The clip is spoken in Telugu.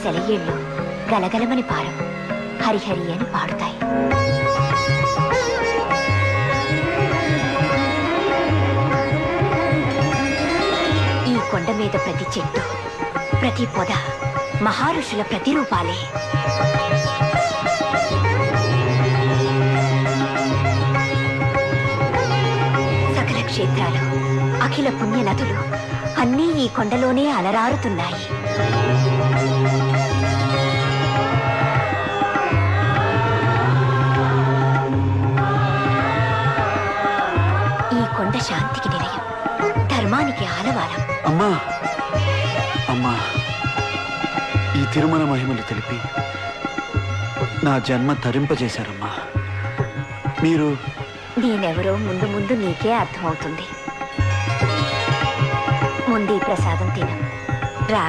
సెలయేళ్ళు గలగలమని పారం హరిహరి అని పాడుతాయి. ఈ కొండ మీద ప్రతి చెట్టు, ప్రతి పొద మహారుషుల ప్రతిరూపాలే. సకల క్షేత్రాలు, అఖిల పుణ్య నదులు అన్నీ ఈ కొండలోనే అలరారుతున్నాయి. ఈ కొండ శాంతికి నిలయం, ధర్మానికి ఆలవాలం. అమ్మా అమ్మా, ఈ తిరుమల మహిమలు తెలిపి నా జన్మ తరింపజేశారమ్మా. మీరు నేనెవరో ముందు ముందు నీకే అర్థమవుతుంది. ముందు ఈ ప్రసాదం తిను రా.